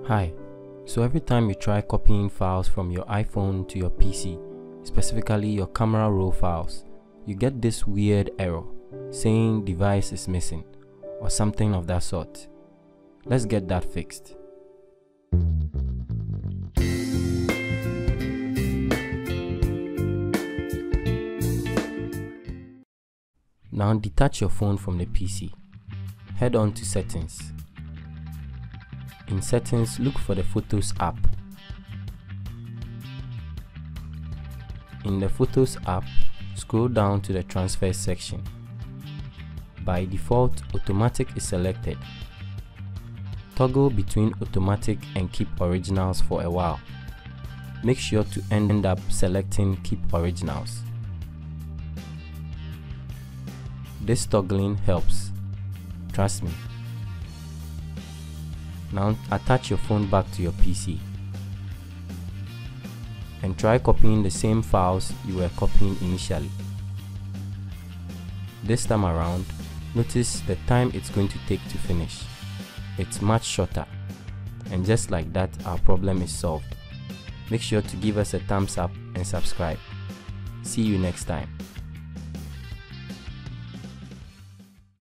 Hi, so every time you try copying files from your iPhone to your PC, specifically your camera roll files, you get this weird error saying device is missing or something of that sort. Let's get that fixed. Now detach your phone from the PC. Head on to Settings. In Settings, look for the Photos app. In the Photos app, scroll down to the Transfer section. By default, Automatic is selected. Toggle between Automatic and Keep Originals for a while. Make sure to end up selecting Keep Originals. This toggling helps. Trust me. Now attach your phone back to your PC and try copying the same files you were copying initially. This time around, notice the time it's going to take to finish. It's much shorter, and just like that, our problem is solved. Make sure to give us a thumbs up and subscribe. See you next time.